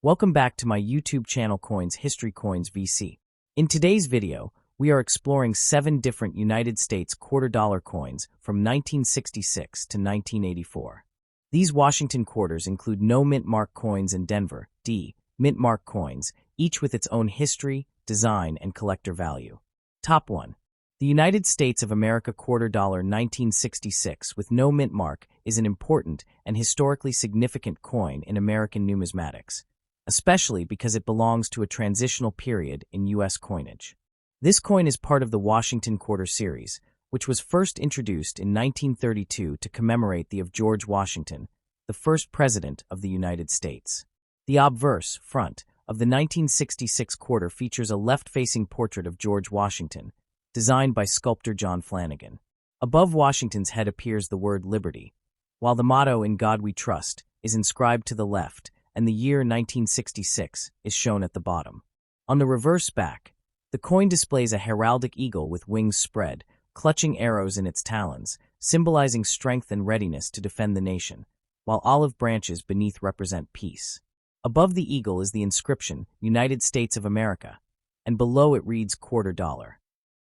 Welcome back to my YouTube channel Coins History Coins VC. In today's video, we are exploring 7 different United States quarter dollar coins from 1966 to 1984. These Washington quarters include no mint mark coins and Denver, D, mint mark coins, each with its own history, design, and collector value. Top 1. The United States of America quarter dollar 1966 with no mint mark is an important and historically significant coin in American numismatics, especially because it belongs to a transitional period in U.S. coinage. This coin is part of the Washington Quarter series, which was first introduced in 1932 to commemorate the of George Washington, the first president of the United States. The obverse, front, of the 1966 quarter features a left-facing portrait of George Washington, designed by sculptor John Flanagan. Above Washington's head appears the word Liberty, while the motto "In God We Trust" is inscribed to the left, and the year 1966 is shown at the bottom. On the reverse back, the coin displays a heraldic eagle with wings spread, clutching arrows in its talons, symbolizing strength and readiness to defend the nation, while olive branches beneath represent peace. Above the eagle is the inscription, United States of America, and below it reads quarter dollar.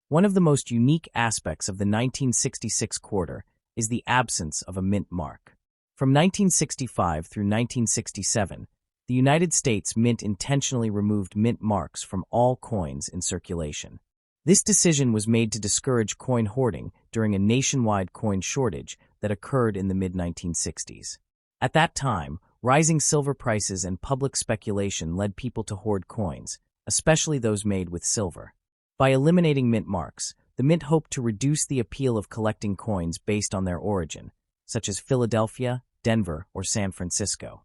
One of the most unique aspects of the 1966 quarter is the absence of a mint mark. From 1965 through 1967, the United States Mint intentionally removed mint marks from all coins in circulation. This decision was made to discourage coin hoarding during a nationwide coin shortage that occurred in the mid-1960s. At that time, rising silver prices and public speculation led people to hoard coins, especially those made with silver. By eliminating mint marks, the Mint hoped to reduce the appeal of collecting coins based on their origin, such as Philadelphia, Denver, or San Francisco.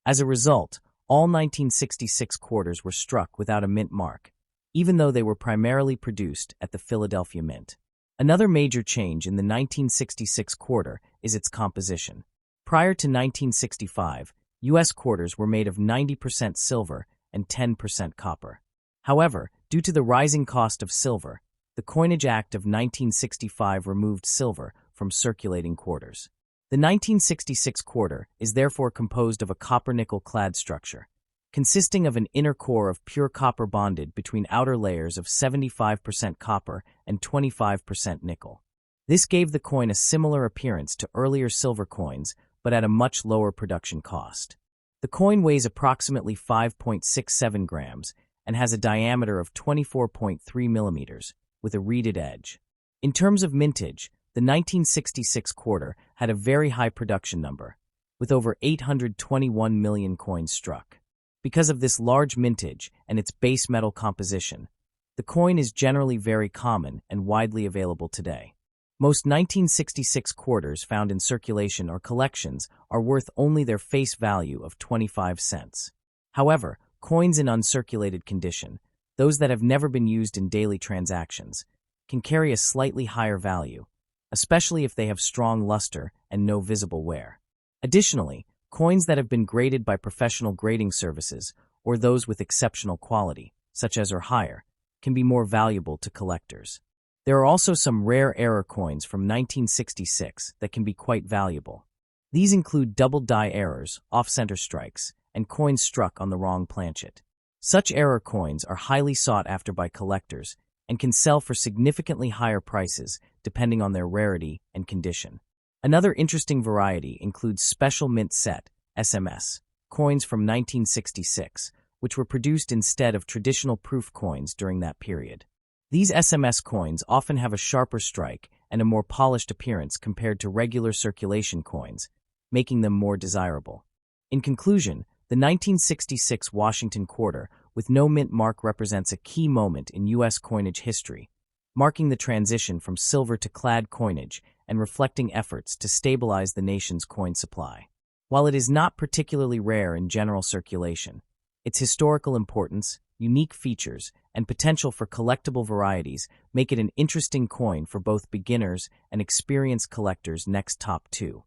As a result, all 1966 quarters were struck without a mint mark, even though they were primarily produced at the Philadelphia Mint. Another major change in the 1966 quarter is its composition. Prior to 1965, U.S. quarters were made of 90% silver and 10% copper. However, due to the rising cost of silver, the Coinage Act of 1965 removed silver from circulating quarters. The 1966 quarter is therefore composed of a copper-nickel clad structure, consisting of an inner core of pure copper bonded between outer layers of 75% copper and 25% nickel. This gave the coin a similar appearance to earlier silver coins, but at a much lower production cost. The coin weighs approximately 5.67 grams and has a diameter of 24.3 millimeters, with a reeded edge. In terms of mintage, the 1966 quarter had a very high production number, with over 821 million coins struck. Because of this large mintage and its base metal composition, the coin is generally very common and widely available today. Most 1966 quarters found in circulation or collections are worth only their face value of 25 cents. However, coins in uncirculated condition, those that have never been used in daily transactions, can carry a slightly higher value, especially if they have strong luster and no visible wear. Additionally, coins that have been graded by professional grading services or those with exceptional quality, such as or higher, can be more valuable to collectors. There are also some rare error coins from 1966 that can be quite valuable. These include double die errors, off-center strikes, and coins struck on the wrong planchet. Such error coins are highly sought after by collectors and can sell for significantly higher prices depending on their rarity and condition. Another interesting variety includes Special Mint Set, SMS, coins from 1966, which were produced instead of traditional proof coins during that period. These SMS coins often have a sharper strike and a more polished appearance compared to regular circulation coins, making them more desirable. In conclusion, the 1966 Washington quarter with no mint mark represents a key moment in U.S. coinage history, marking the transition from silver to clad coinage and reflecting efforts to stabilize the nation's coin supply. While it is not particularly rare in general circulation, its historical importance, unique features, and potential for collectible varieties make it an interesting coin for both beginners and experienced collectors. Next, top 2.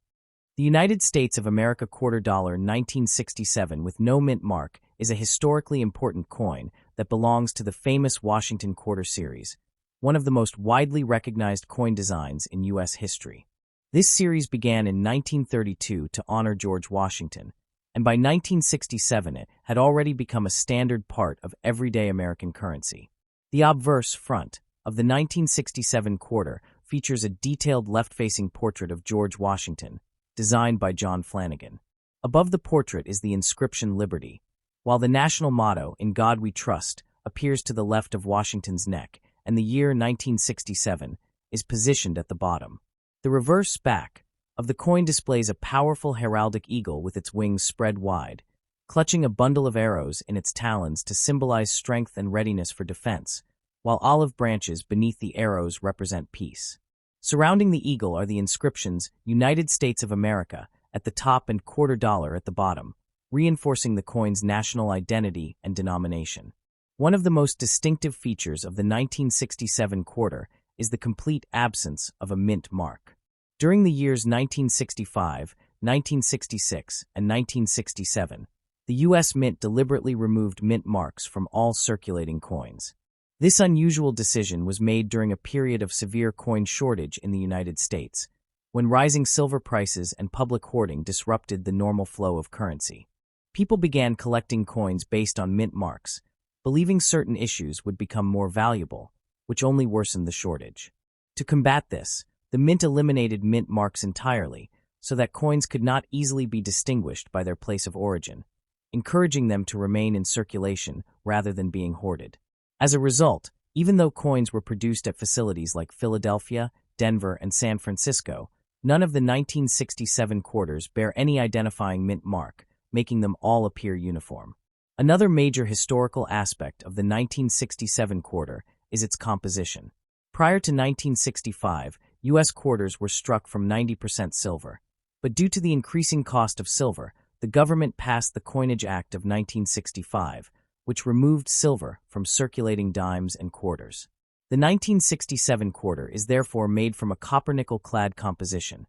The United States of America quarter dollar 1967 with no mint mark is a historically important coin that belongs to the famous Washington Quarter series, one of the most widely recognized coin designs in U.S. history. This series began in 1932 to honor George Washington, and by 1967 it had already become a standard part of everyday American currency. The obverse front of the 1967 quarter features a detailed left-facing portrait of George Washington, designed by John Flanagan. Above the portrait is the inscription Liberty, while the national motto, In God We Trust, appears to the left of Washington's neck, and the year 1967 is positioned at the bottom. The reverse back of the coin displays a powerful heraldic eagle with its wings spread wide, clutching a bundle of arrows in its talons to symbolize strength and readiness for defense, while olive branches beneath the arrows represent peace. Surrounding the eagle are the inscriptions United States of America at the top and quarter dollar at the bottom, reinforcing the coin's national identity and denomination. One of the most distinctive features of the 1967 quarter is the complete absence of a mint mark. During the years 1965, 1966, and 1967, the U.S. Mint deliberately removed mint marks from all circulating coins. This unusual decision was made during a period of severe coin shortage in the United States, when rising silver prices and public hoarding disrupted the normal flow of currency. People began collecting coins based on mint marks, believing certain issues would become more valuable, which only worsened the shortage. To combat this, the mint eliminated mint marks entirely, so that coins could not easily be distinguished by their place of origin, encouraging them to remain in circulation rather than being hoarded. As a result, even though coins were produced at facilities like Philadelphia, Denver, and San Francisco, none of the 1967 quarters bear any identifying mint mark, making them all appear uniform. Another major historical aspect of the 1967 quarter is its composition. Prior to 1965, U.S. quarters were struck from 90% silver, but due to the increasing cost of silver, the government passed the Coinage Act of 1965, which removed silver from circulating dimes and quarters. The 1967 quarter is therefore made from a copper-nickel-clad composition,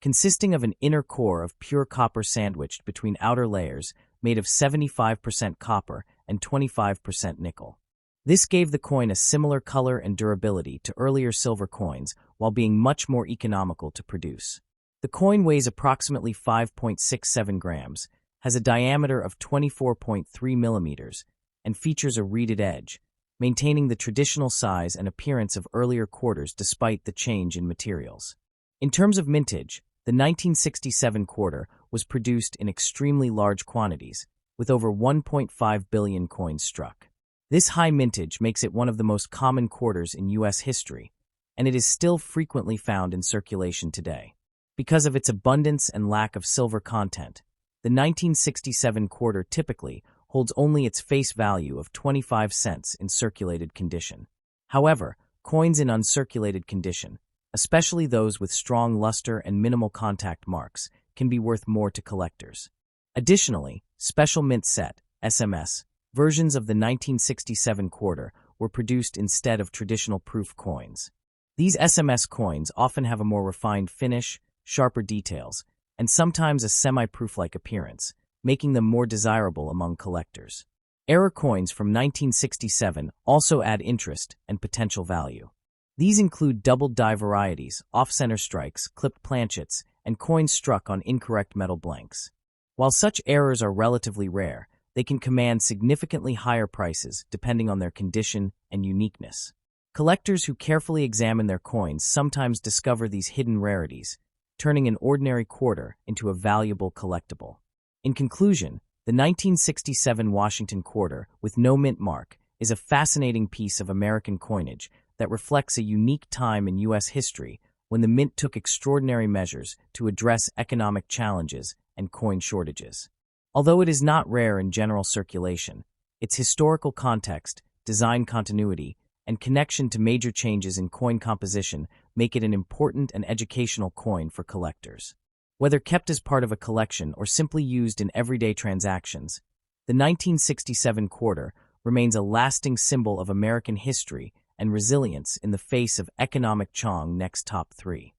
consisting of an inner core of pure copper sandwiched between outer layers made of 75% copper and 25% nickel. This gave the coin a similar color and durability to earlier silver coins while being much more economical to produce. The coin weighs approximately 5.67 grams, has a diameter of 24.3 millimeters, and features a reeded edge, maintaining the traditional size and appearance of earlier quarters despite the change in materials. In terms of mintage, the 1967 quarter was produced in extremely large quantities, with over 1.5 billion coins struck. This high mintage makes it one of the most common quarters in U.S. history, and it is still frequently found in circulation today. Because of its abundance and lack of silver content, the 1967 quarter typically holds only its face value of 25 cents in circulated condition. However, coins in uncirculated condition, especially those with strong luster and minimal contact marks, can be worth more to collectors. Additionally, special mint set, SMS, versions of the 1967 quarter were produced instead of traditional proof coins. These SMS coins often have a more refined finish, sharper details, and sometimes a semi-proof-like appearance, making them more desirable among collectors. Error coins from 1967 also add interest and potential value. These include doubled die varieties, off-center strikes, clipped planchets, and coins struck on incorrect metal blanks. While such errors are relatively rare, they can command significantly higher prices depending on their condition and uniqueness. Collectors who carefully examine their coins sometimes discover these hidden rarities, turning an ordinary quarter into a valuable collectible. In conclusion, the 1967 Washington quarter, with no mint mark, is a fascinating piece of American coinage that reflects a unique time in U.S. history when the mint took extraordinary measures to address economic challenges and coin shortages. Although it is not rare in general circulation, its historical context, design continuity, and connection to major changes in coin composition make it an important and educational coin for collectors. Whether kept as part of a collection or simply used in everyday transactions, the 1967 quarter remains a lasting symbol of American history and resilience in the face of economic chong next top 3.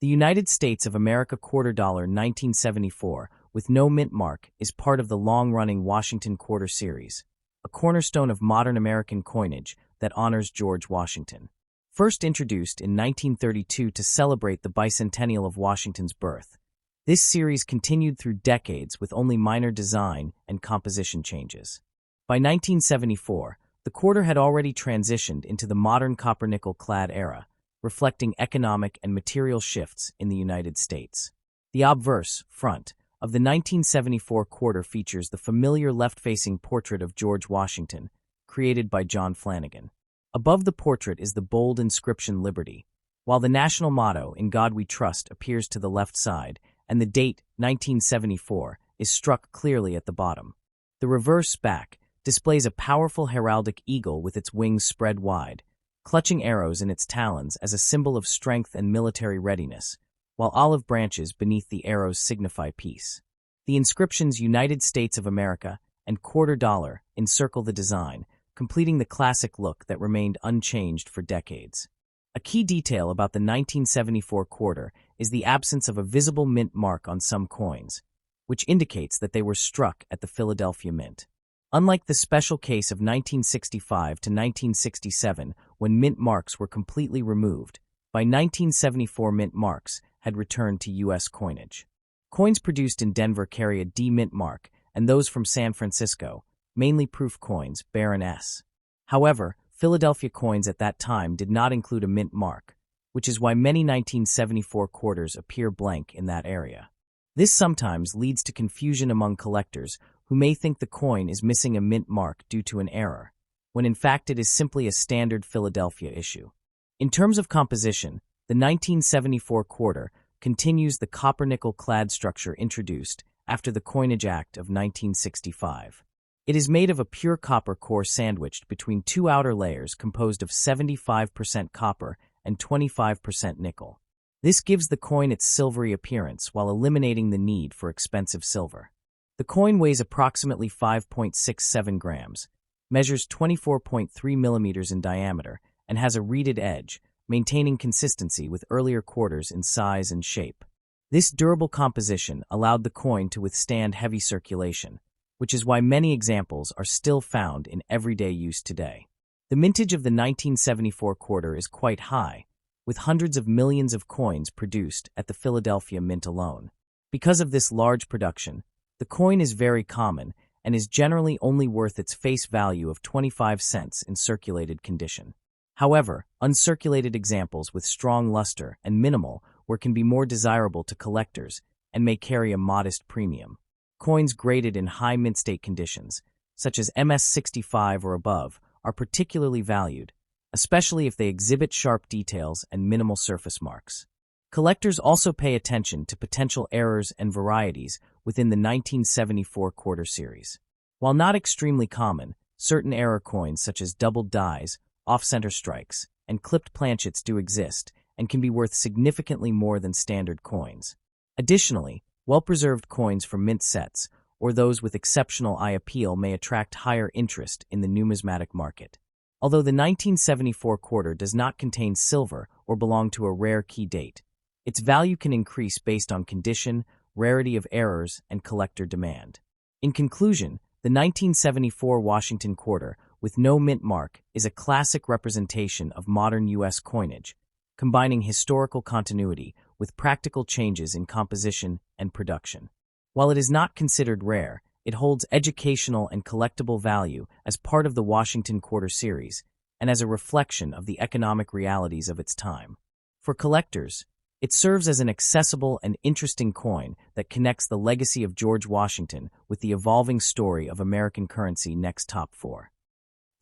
The United States of America quarter dollar 1974 with no mint mark is part of the long-running Washington Quarter series, a cornerstone of modern American coinage that honors George Washington. First introduced in 1932 to celebrate the bicentennial of Washington's birth, This series continued through decades with only minor design and composition changes. By 1974, the quarter had already transitioned into the modern copper-nickel-clad era, reflecting economic and material shifts in the United States. The obverse, front, of the 1974 quarter features the familiar left-facing portrait of George Washington, created by John Flanagan. Above the portrait is the bold inscription Liberty, while the national motto, In God We Trust, appears to the left side, and the date, 1974, is struck clearly at the bottom. The reverse back displays a powerful heraldic eagle with its wings spread wide, clutching arrows in its talons as a symbol of strength and military readiness, while olive branches beneath the arrows signify peace. The inscriptions United States of America and quarter dollar encircle the design, completing the classic look that remained unchanged for decades. A key detail about the 1974 quarter is the absence of a visible mint mark on some coins, which indicates that they were struck at the Philadelphia Mint. Unlike the special case of 1965 to 1967, when mint marks were completely removed, by 1974 mint marks had returned to U.S. coinage. Coins produced in Denver carry a D mint mark, and those from San Francisco, mainly proof coins, bear an S. However, Philadelphia coins at that time did not include a mint mark, which is why many 1974 quarters appear blank in that area. This sometimes leads to confusion among collectors who may think the coin is missing a mint mark due to an error, when in fact it is simply a standard Philadelphia issue. In terms of composition, the 1974 quarter continues the copper-nickel-clad structure introduced after the Coinage Act of 1965. It is made of a pure copper core sandwiched between two outer layers composed of 75% copper and 25% nickel. This gives the coin its silvery appearance while eliminating the need for expensive silver. The coin weighs approximately 5.67 grams, measures 24.3 millimeters in diameter, and has a reeded edge, maintaining consistency with earlier quarters in size and shape. This durable composition allowed the coin to withstand heavy circulation, which is why many examples are still found in everyday use today. The mintage of the 1974 quarter is quite high, with hundreds of millions of coins produced at the Philadelphia Mint alone. Because of this large production, the coin is very common and is generally only worth its face value of 25 cents in circulated condition. However, uncirculated examples with strong luster and minimal work can be more desirable to collectors and may carry a modest premium. Coins graded in high mint state conditions, such as MS-65 or above, are particularly valued, especially if they exhibit sharp details and minimal surface marks. Collectors also pay attention to potential errors and varieties within the 1974 quarter series. While not extremely common, certain error coins such as doubled dies, off-center strikes, and clipped planchets do exist and can be worth significantly more than standard coins. Additionally, well-preserved coins from mint sets, or those with exceptional eye appeal, may attract higher interest in the numismatic market. Although the 1974 quarter does not contain silver or belong to a rare key date, its value can increase based on condition, rarity of errors, and collector demand. In conclusion, the 1974 Washington quarter, with no mint mark, is a classic representation of modern U.S. coinage, combining historical continuity with practical changes in composition and production. While it is not considered rare, it holds educational and collectible value as part of the Washington Quarter series and as a reflection of the economic realities of its time. For collectors, it serves as an accessible and interesting coin that connects the legacy of George Washington with the evolving story of American currency. Next, top 4.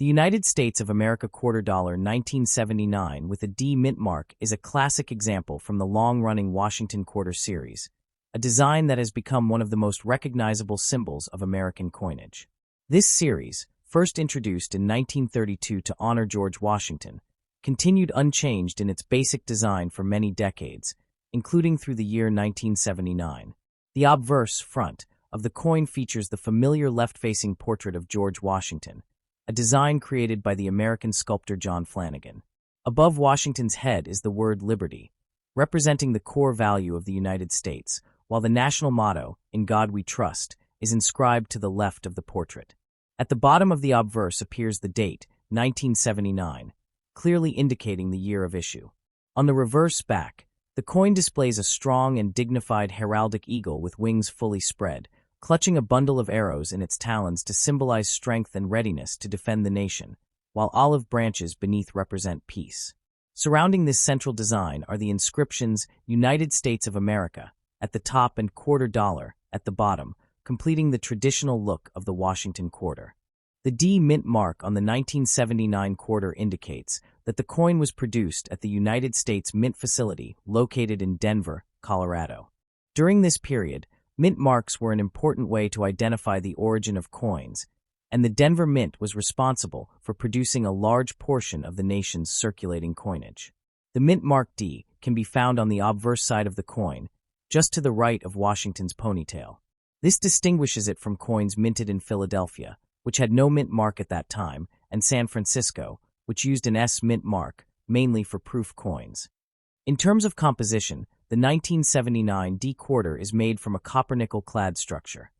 The United States of America quarter dollar 1979 with a D mint mark is a classic example from the long-running Washington Quarter series, a design that has become one of the most recognizable symbols of American coinage. This series, first introduced in 1932 to honor George Washington, continued unchanged in its basic design for many decades, including through the year 1979. The obverse front of the coin features the familiar left-facing portrait of George Washington, a design created by the American sculptor John Flanagan. Above Washington's head is the word Liberty, representing the core value of the United States, while the national motto, In God We Trust, is inscribed to the left of the portrait. At the bottom of the obverse appears the date, 1979, clearly indicating the year of issue. On the reverse back, The coin displays a strong and dignified heraldic eagle with wings fully spread, clutching a bundle of arrows in its talons to symbolize strength and readiness to defend the nation, while olive branches beneath represent peace. Surrounding this central design are the inscriptions United States of America at the top and quarter dollar at the bottom, completing the traditional look of the Washington quarter. The D mint mark on the 1979 quarter indicates that the coin was produced at the United States Mint facility located in Denver, Colorado. During this period, mint marks were an important way to identify the origin of coins, and the Denver Mint was responsible for producing a large portion of the nation's circulating coinage. The mint mark D can be found on the obverse side of the coin, just to the right of Washington's ponytail. This distinguishes it from coins minted in Philadelphia, which had no mint mark at that time, and San Francisco, which used an S mint mark, mainly for proof coins. In terms of composition, the 1979 D quarter is made from a copper-nickel clad structure,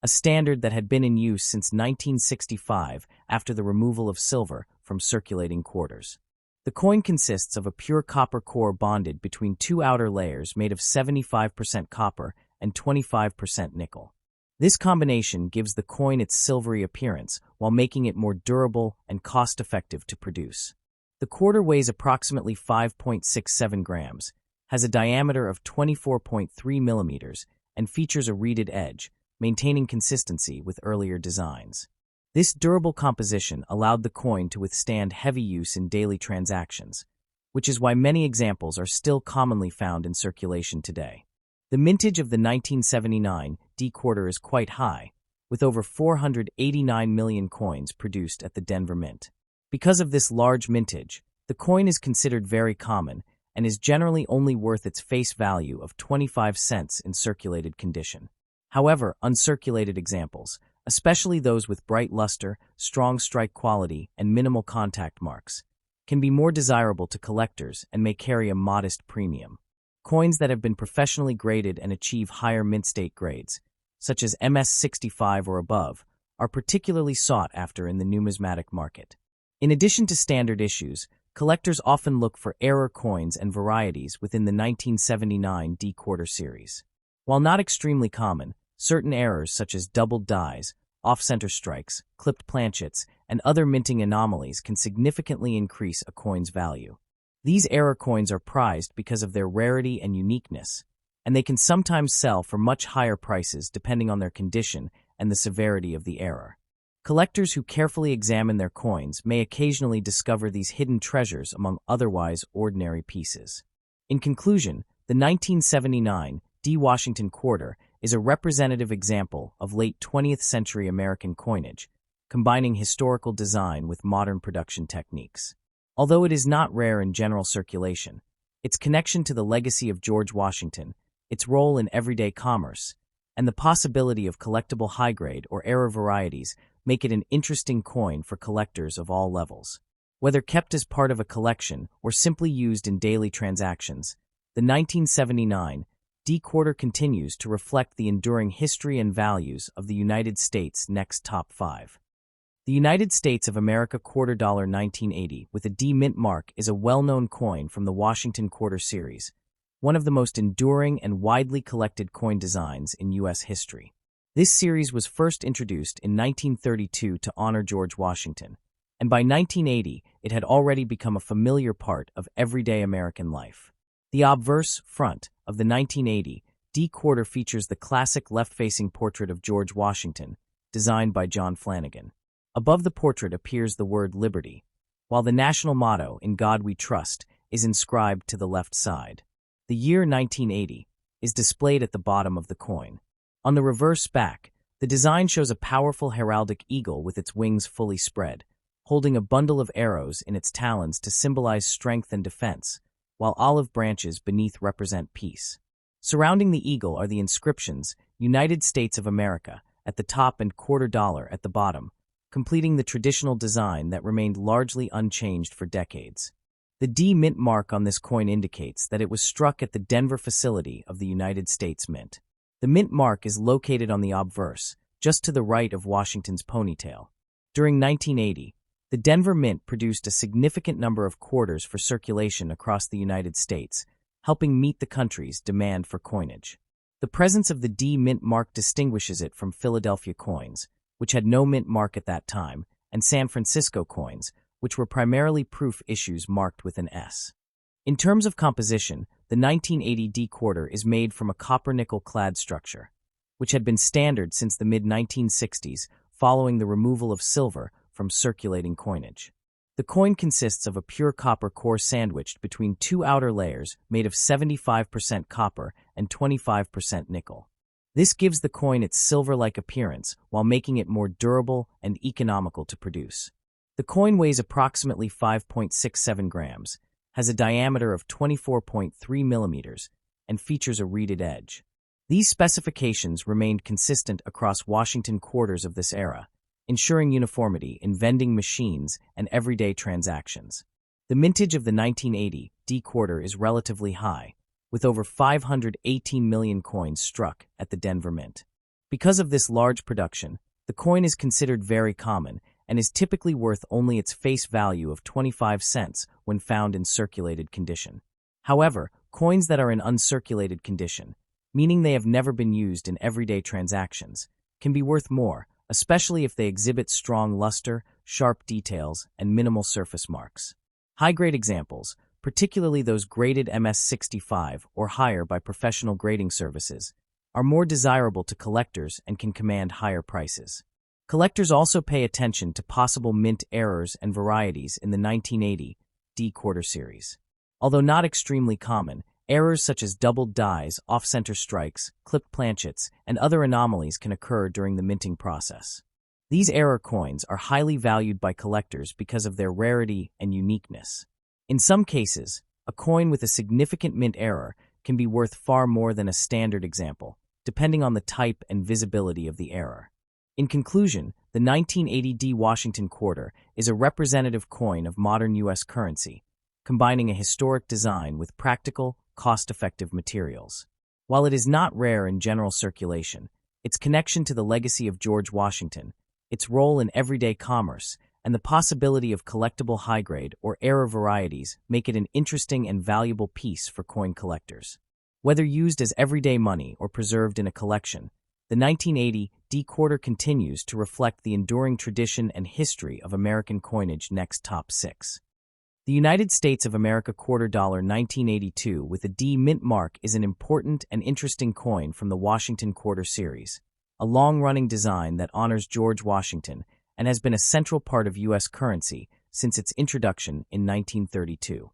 a standard that had been in use since 1965 after the removal of silver from circulating quarters. The coin consists of a pure copper core bonded between two outer layers made of 75% copper and 25% nickel. This combination gives the coin its silvery appearance while making it more durable and cost-effective to produce. The quarter weighs approximately 5.67 grams, has a diameter of 24.3 millimeters, and features a reeded edge, maintaining consistency with earlier designs. This durable composition allowed the coin to withstand heavy use in daily transactions, which is why many examples are still commonly found in circulation today. The mintage of the 1979 D quarter is quite high, with over 489 million coins produced at the Denver Mint. Because of this large mintage, the coin is considered very common and is generally only worth its face value of 25 cents in circulated condition. However, uncirculated examples, especially those with bright luster, strong strike quality, and minimal contact marks, can be more desirable to collectors and may carry a modest premium. Coins that have been professionally graded and achieve higher mint state grades, such as MS-65 or above, are particularly sought after in the numismatic market. In addition to standard issues, collectors often look for error coins and varieties within the 1979 D quarter series. While not extremely common, certain errors such as doubled dies, off-center strikes, clipped planchets, and other minting anomalies can significantly increase a coin's value. These error coins are prized because of their rarity and uniqueness, and they can sometimes sell for much higher prices depending on their condition and the severity of the error. Collectors who carefully examine their coins may occasionally discover these hidden treasures among otherwise ordinary pieces. In conclusion, the 1979 D Washington quarter is a representative example of late 20th century American coinage, combining historical design with modern production techniques. Although it is not rare in general circulation, its connection to the legacy of George Washington, its role in everyday commerce, and the possibility of collectible high-grade or error varieties make it an interesting coin for collectors of all levels. Whether kept as part of a collection or simply used in daily transactions, the 1979 D quarter continues to reflect the enduring history and values of the United States' next top 5. The United States of America quarter dollar 1980 with a D mint mark is a well-known coin from the Washington quarter series, one of the most enduring and widely collected coin designs in U.S. history. This series was first introduced in 1932 to honor George Washington, and by 1980 it had already become a familiar part of everyday American life. The obverse front of the 1980 D quarter features the classic left-facing portrait of George Washington, designed by John Flanagan. Above the portrait appears the word Liberty, while the national motto, In God We Trust, is inscribed to the left side. The year 1980 is displayed at the bottom of the coin. On the reverse back, the design shows a powerful heraldic eagle with its wings fully spread, holding a bundle of arrows in its talons to symbolize strength and defense, while olive branches beneath represent peace. Surrounding the eagle are the inscriptions, United States of America, at the top and quarter dollar at the bottom, completing the traditional design that remained largely unchanged for decades. The D mint mark on this coin indicates that it was struck at the Denver facility of the United States Mint. The mint mark is located on the obverse, just to the right of Washington's ponytail. During 1980, the Denver Mint produced a significant number of quarters for circulation across the United States, helping meet the country's demand for coinage. The presence of the D mint mark distinguishes it from Philadelphia coins, which had no mint mark at that time, and San Francisco coins, which were primarily proof issues marked with an S. In terms of composition, the 1980 D quarter is made from a copper-nickel clad structure, which had been standard since the mid-1960s following the removal of silver from circulating coinage. The coin consists of a pure copper core sandwiched between two outer layers made of 75% copper and 25% nickel. This gives the coin its silver-like appearance while making it more durable and economical to produce. The coin weighs approximately 5.67 grams, has a diameter of 24.3 millimeters, and features a reeded edge. These specifications remained consistent across Washington quarters of this era, ensuring uniformity in vending machines and everyday transactions. The mintage of the 1980 D quarter is relatively high, with over 518 million coins struck at the Denver Mint. Because of this large production, the coin is considered very common and is typically worth only its face value of 25 cents when found in circulated condition. However, coins that are in uncirculated condition, meaning they have never been used in everyday transactions, can be worth more, especially if they exhibit strong luster, sharp details, and minimal surface marks. High-grade examples, particularly those graded MS-65 or higher by professional grading services, are more desirable to collectors and can command higher prices. Collectors also pay attention to possible mint errors and varieties in the 1980 D quarter series. Although not extremely common, errors such as doubled dies, off-center strikes, clipped planchets, and other anomalies can occur during the minting process. These error coins are highly valued by collectors because of their rarity and uniqueness. In some cases, a coin with a significant mint error can be worth far more than a standard example, depending on the type and visibility of the error. In conclusion, the 1980 D Washington quarter is a representative coin of modern U.S. currency, combining a historic design with practical, cost-effective materials. While it is not rare in general circulation, its connection to the legacy of George Washington, its role in everyday commerce, and the possibility of collectible high-grade or error varieties make it an interesting and valuable piece for coin collectors. Whether used as everyday money or preserved in a collection, the 1980 D quarter continues to reflect the enduring tradition and history of American coinage. Next, top 6. The United States of America quarter dollar 1982 with a D mint mark is an important and interesting coin from the Washington quarter series, a long-running design that honors George Washington and has been a central part of U.S. currency since its introduction in 1932.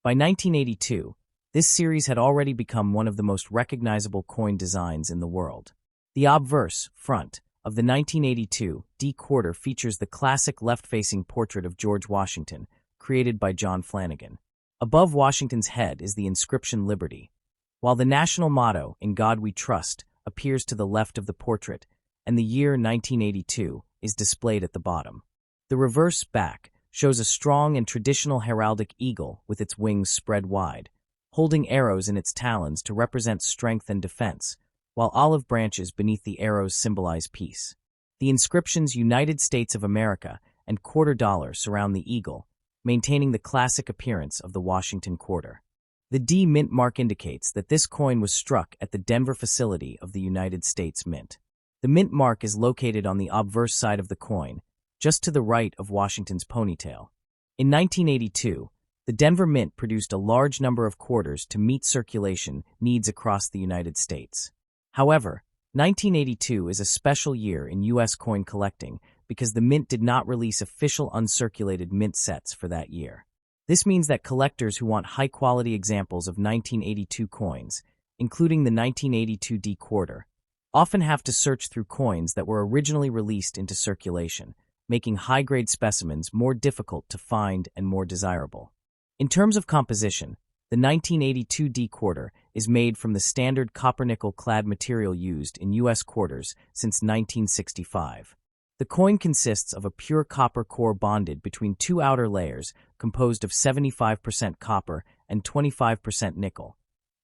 By 1982, this series had already become one of the most recognizable coin designs in the world. The obverse, front, of the 1982 D quarter features the classic left-facing portrait of George Washington, created by John Flanagan. Above Washington's head is the inscription Liberty, while the national motto, In God We Trust, appears to the left of the portrait, and the year 1982 is displayed at the bottom. The reverse back shows a strong and traditional heraldic eagle with its wings spread wide, holding arrows in its talons to represent strength and defense, while olive branches beneath the arrows symbolize peace. The inscriptions United States of America and quarter dollar surround the eagle, maintaining the classic appearance of the Washington quarter. The D mint mark indicates that this coin was struck at the Denver facility of the United States Mint. The mint mark is located on the obverse side of the coin, just to the right of Washington's ponytail. In 1982, the Denver Mint produced a large number of quarters to meet circulation needs across the United States. However, 1982 is a special year in U.S. coin collecting because the Mint did not release official uncirculated mint sets for that year. This means that collectors who want high-quality examples of 1982 coins, including the 1982 D quarter, often have to search through coins that were originally released into circulation, making high-grade specimens more difficult to find and more desirable. In terms of composition, the 1982 D quarter is made from the standard copper-nickel clad material used in U.S. quarters since 1965. The coin consists of a pure copper core bonded between two outer layers composed of 75% copper and 25% nickel,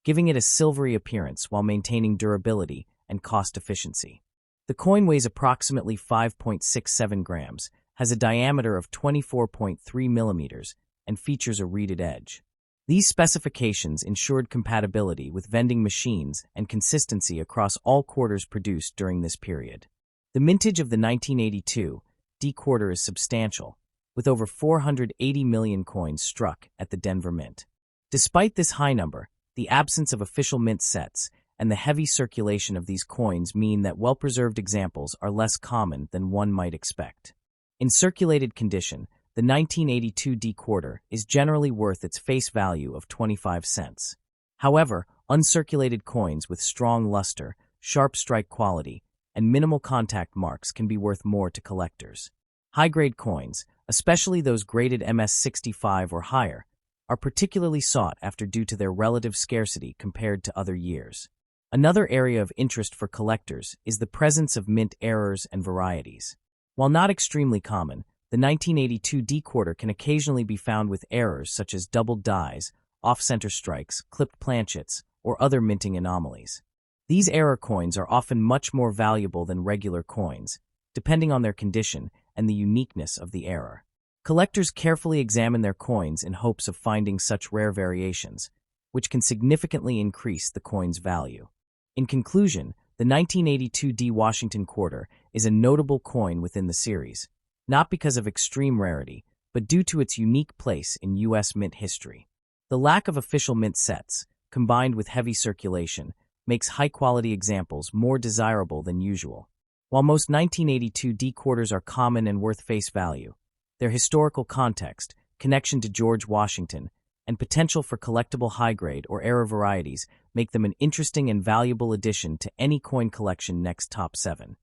giving it a silvery appearance while maintaining durability and cost efficiency. The coin weighs approximately 5.67 grams, has a diameter of 24.3 millimeters, and features a reeded edge. These specifications ensured compatibility with vending machines and consistency across all quarters produced during this period. The mintage of the 1982 D quarter is substantial, with over 480 million coins struck at the Denver Mint. Despite this high number, the absence of official mint sets and the heavy circulation of these coins mean that well-preserved examples are less common than one might expect. In circulated condition, the 1982 D quarter is generally worth its face value of 25 cents. However, uncirculated coins with strong luster, sharp strike quality, and minimal contact marks can be worth more to collectors. High-grade coins, especially those graded MS65 or higher, are particularly sought after due to their relative scarcity compared to other years. Another area of interest for collectors is the presence of mint errors and varieties. While not extremely common, the 1982 D quarter can occasionally be found with errors such as doubled dies, off-center strikes, clipped planchets, or other minting anomalies. These error coins are often much more valuable than regular coins, depending on their condition and the uniqueness of the error. Collectors carefully examine their coins in hopes of finding such rare variations, which can significantly increase the coin's value. In conclusion, the 1982 D Washington quarter is a notable coin within the series, not because of extreme rarity, but due to its unique place in U.S. mint history. The lack of official mint sets, combined with heavy circulation, makes high-quality examples more desirable than usual. While most 1982 D quarters are common and worth face value, their historical context, connection to George Washington, and potential for collectible high-grade or error varieties make them an interesting and valuable addition to any coin collection next top 7.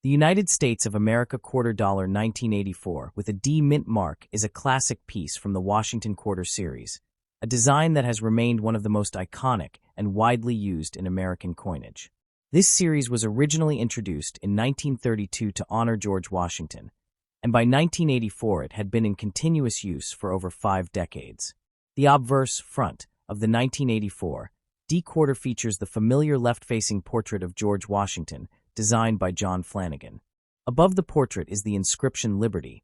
The United States of America quarter dollar 1984 with a D mint mark is a classic piece from the Washington quarter series, a design that has remained one of the most iconic and widely used in American coinage. This series was originally introduced in 1932 to honor George Washington, and by 1984 it had been in continuous use for over 5 decades. The obverse front of the 1984 D quarter features the familiar left-facing portrait of George Washington, designed by John Flanagan. Above the portrait is the inscription Liberty,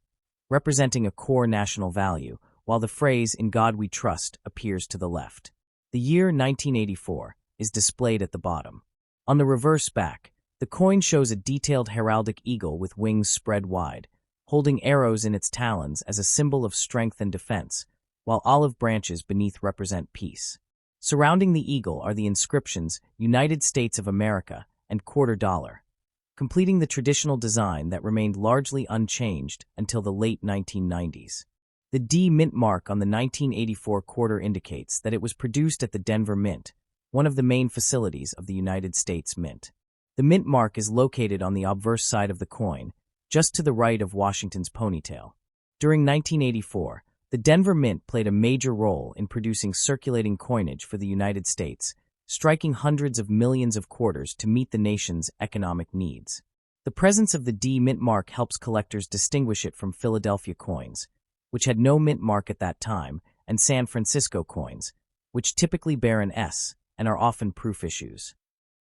representing a core national value, while the phrase "In God We Trust" appears to the left. The year 1984 is displayed at the bottom. On the reverse back, the coin shows a detailed heraldic eagle with wings spread wide, holding arrows in its talons as a symbol of strength and defense, while olive branches beneath represent peace. Surrounding the eagle are the inscriptions United States of America and quarter dollar, completing the traditional design that remained largely unchanged until the late 1990s. The D mint mark on the 1984 quarter indicates that it was produced at the Denver Mint, one of the main facilities of the United States Mint. The mint mark is located on the obverse side of the coin, just to the right of Washington's ponytail. During 1984, the Denver Mint played a major role in producing circulating coinage for the United States, striking hundreds of millions of quarters to meet the nation's economic needs. The presence of the D mint mark helps collectors distinguish it from Philadelphia coins, which had no mint mark at that time, and San Francisco coins, which typically bear an S and are often proof issues.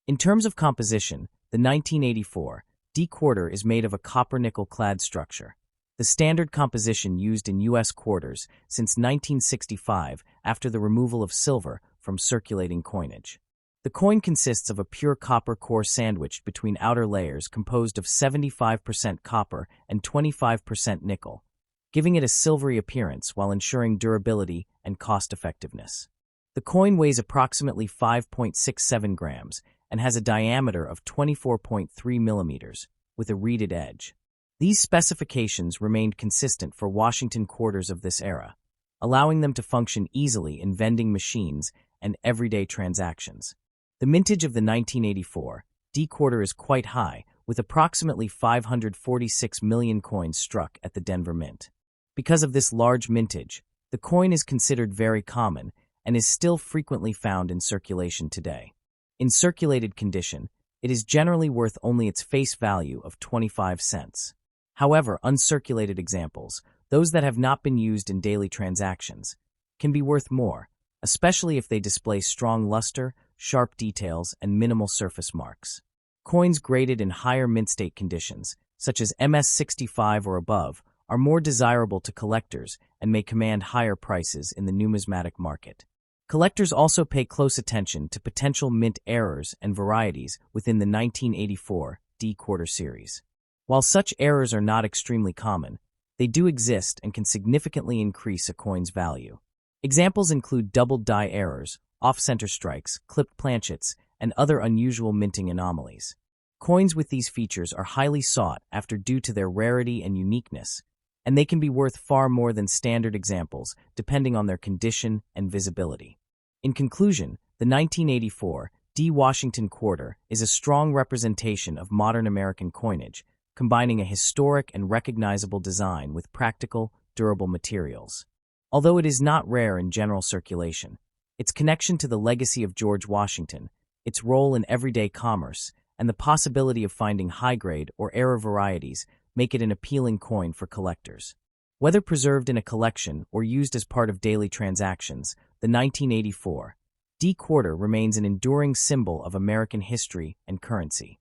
In terms of composition, the 1984 D quarter is made of a copper-nickel clad structure, the standard composition used in U.S. quarters since 1965 after the removal of silver from circulating coinage. The coin consists of a pure copper core sandwiched between outer layers composed of 75% copper and 25% nickel, giving it a silvery appearance while ensuring durability and cost-effectiveness. The coin weighs approximately 5.67 grams and has a diameter of 24.3 millimeters, with a reeded edge. These specifications remained consistent for Washington quarters of this era, allowing them to function easily in vending machines and everyday transactions. The mintage of the 1984 D quarter is quite high, with approximately 546 million coins struck at the Denver Mint. Because of this large mintage, the coin is considered very common and is still frequently found in circulation today. In circulated condition, it is generally worth only its face value of 25 cents. However, uncirculated examples, those that have not been used in daily transactions, can be worth more, especially if they display strong luster, sharp details, and minimal surface marks. Coins graded in higher mint state conditions, such as MS65 or above, are more desirable to collectors and may command higher prices in the numismatic market. Collectors also pay close attention to potential mint errors and varieties within the 1984 D-Quarter series. While such errors are not extremely common, they do exist and can significantly increase a coin's value. Examples include doubled die errors, off-center strikes, clipped planchets, and other unusual minting anomalies. Coins with these features are highly sought after due to their rarity and uniqueness, and they can be worth far more than standard examples depending on their condition and visibility. In conclusion, the 1984 D. Washington Quarter is a strong representation of modern American coinage, combining a historic and recognizable design with practical, durable materials. Although it is not rare in general circulation, its connection to the legacy of George Washington, its role in everyday commerce, and the possibility of finding high-grade or error varieties make it an appealing coin for collectors. Whether preserved in a collection or used as part of daily transactions, the 1984 D-Quarter remains an enduring symbol of American history and currency.